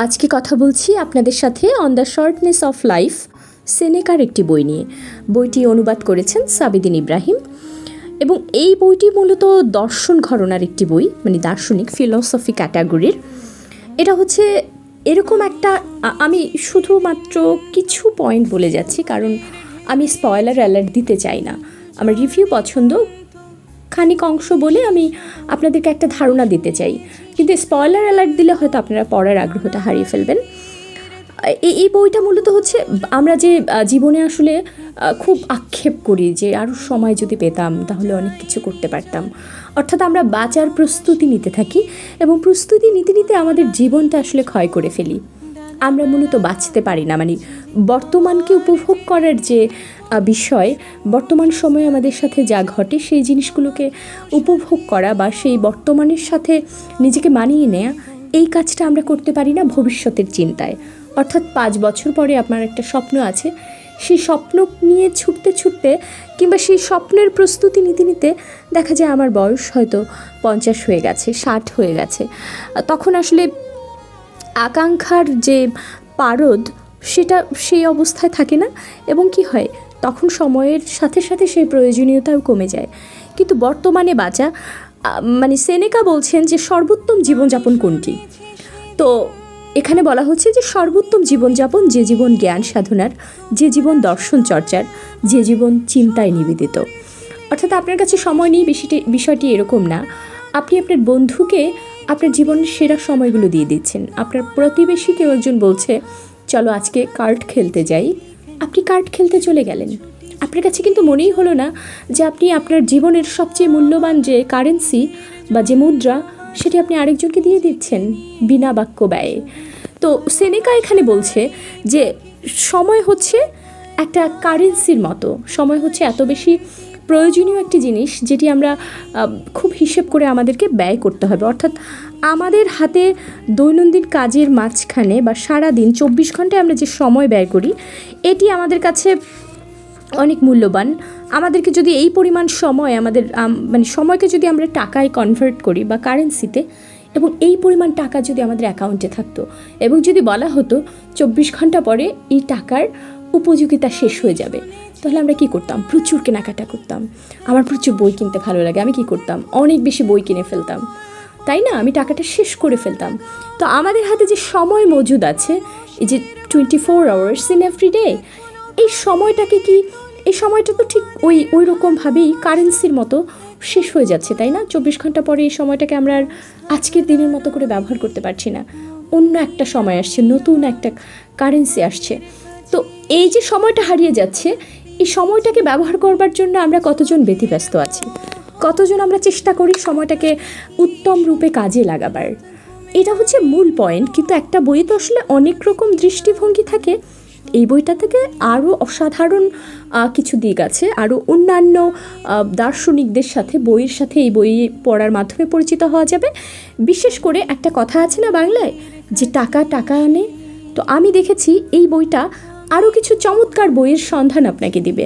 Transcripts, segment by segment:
আজকে কথা বলছি আপনাদের সাথে on the shortness of life সেনেকার একটি বই নিয়ে। বইটি অনুবাদ করেছেন সাবিদিন ইব্রাহিম এবং এই বইটি মূলত দর্শন ঘরানার একটি বই, মানে দার্শনিক ফিলসফি ক্যাটাগরির। এটা হচ্ছে এরকম একটা, আমি শুধুমাত্র কিছু পয়েন্ট বলে যাচ্ছি কারণ আমি স্পয়লার অ্যালার্ট দিতে চাই না। আমার রিভিউ পছন্দ, খানিক অংশ বলে আমি আপনাদেরকে একটা ধারণা দিতে চাই, কিন্তু স্পয়লার অ্যালার্ট দিলে হয়তো আপনারা পড়ার আগ্রহটা হারিয়ে ফেলবেন। এই বইটা মূলত হচ্ছে আমরা যে জীবনে আসলে খুব আক্ষেপ করি যে আরও সময় যদি পেতাম তাহলে অনেক কিছু করতে পারতাম, অর্থাৎ আমরা বাঁচার প্রস্তুতি নিতে থাকি এবং প্রস্তুতি নিতে নিতে আমাদের জীবনটা আসলে ক্ষয় করে ফেলি। আমরা মূলত বাঁচতে পারি না, মানে বর্তমানকে উপভোগ করার যে বিষয়, বর্তমান সময়ে আমাদের সাথে যা ঘটে সেই জিনিসগুলোকে উপভোগ করা বা সেই বর্তমানের সাথে নিজেকে মানিয়ে নেওয়া, এই কাজটা আমরা করতে পারি না ভবিষ্যতের চিন্তায়। অর্থাৎ 5 বছর পরে আপনার একটা স্বপ্ন আছে, সেই স্বপ্ন নিয়ে ছুটতে ছুটতে কিংবা সেই স্বপ্নের প্রস্তুতি নিতে নিতে দেখা যায় আমার বয়স হয়তো 50 হয়ে গেছে, 60 হয়ে গেছে। তখন আসলে আকাঙ্ক্ষার যে পারদ সেটা সেই অবস্থায় থাকে না এবং কি হয়, তখন সময়ের সাথে সাথে সেই প্রয়োজনীয়তাও কমে যায়। কিন্তু বর্তমানে বাঁচা, মানে সেনেকা বলছেন যে সর্বোত্তম জীবনযাপন কোনটি? তো এখানে বলা হচ্ছে যে সর্বোত্তম জীবনযাপন যে জীবন জ্ঞান সাধনার, যে জীবন দর্শন চর্চার, যে জীবন চিন্তায় নিবেদিত। অর্থাৎ আপনার কাছে সময় নেই, বিষয়টি এরকম না। আপনি আপনার বন্ধুকে আপনার জীবনের সেরা সময়গুলো দিয়ে দিচ্ছেন। আপনার প্রতিবেশী কেউ একজন বলছে চলো আজকে কার্ড খেলতে যাই, আপনি কার্ড খেলতে চলে গেলেন। আপনার কাছে কিন্তু মনেই হলো না যে আপনি আপনার জীবনের সবচেয়ে মূল্যবান যে কারেন্সি বা যে মুদ্রা, সেটি আপনি আরেকজনকে দিয়ে দিচ্ছেন বিনা বাক্য ব্যয়ে। তো সেনেকা এখানে বলছে যে সময় হচ্ছে একটা কারেন্সির মতো, সময় হচ্ছে এত বেশি প্রয়োজনীয় একটি জিনিস যেটি আমরা খুব হিসেব করে আমাদেরকে ব্যয় করতে হবে। অর্থাৎ আমাদের হাতে দৈনন্দিন কাজের মাঝখানে বা সারাদিন 24 ঘন্টায় আমরা যে সময় ব্যয় করি, এটি আমাদের কাছে অনেক মূল্যবান। আমাদেরকে যদি এই পরিমাণ সময় আমাদের মানে সময়কে যদি আমরা টাকায় কনভার্ট করি বা কারেন্সিতে, এবং এই পরিমাণ টাকা যদি আমাদের অ্যাকাউন্টে থাকতো এবং যদি বলা হতো 24 ঘন্টা পরে এই টাকার উপযোগিতা শেষ হয়ে যাবে, তাহলে আমরা কী করতাম? প্রচুর কেনাকাটা করতাম। আমার প্রচুর বই কিনতে ভালো লাগে, আমি কী করতাম? অনেক বেশি বই কিনে ফেলতাম, তাই না? আমি টাকাটা শেষ করে ফেলতাম। তো আমাদের হাতে যে সময় মজুদ আছে, এই যে 24 আওয়ার্স ইন এভরি ডে, এই সময়টাকে কি, এই সময়টা তো ঠিক ওই রকমভাবেই কারেন্সির মতো শেষ হয়ে যাচ্ছে, তাই না? 24 ঘন্টা পরে এই সময়টাকে আমরা আর আজকের দিনের মতো করে ব্যবহার করতে পারছি না। অন্য একটা সময় আসছে, নতুন একটা কারেন্সি আসছে। তো এই যে সময়টা হারিয়ে যাচ্ছে, এই সময়টাকে ব্যবহার করবার জন্য আমরা কতজন ব্যতিব্যস্ত আছি, কতজন আমরা চেষ্টা করি সময়টাকে উত্তম রূপে কাজে লাগাবার। এটা হচ্ছে মূল পয়েন্ট। কিন্তু একটা বইয়ে তো আসলে অনেক রকম দৃষ্টিভঙ্গি থাকে। এই বইটা থেকে আরও অসাধারণ কিছু দিক আছে, আরও অন্যান্য দার্শনিকদের সাথে, বইয়ের সাথে এই বই পড়ার মাধ্যমে পরিচিত হওয়া যাবে। বিশেষ করে একটা কথা আছে না বাংলায়, যে টাকা টাকা আনে। তো আমি দেখেছি এই বইটা আরও কিছু চমৎকার বইয়ের সন্ধান আপনাকে দিবে।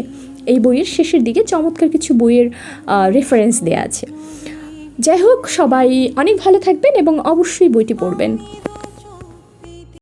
এই বইয়ের শেষের দিকে চমৎকার কিছু বইয়ের রেফারেন্স দেওয়া আছে। যাই হোক, সবাই অনেক ভালো থাকবেন এবং অবশ্যই বইটি পড়বেন।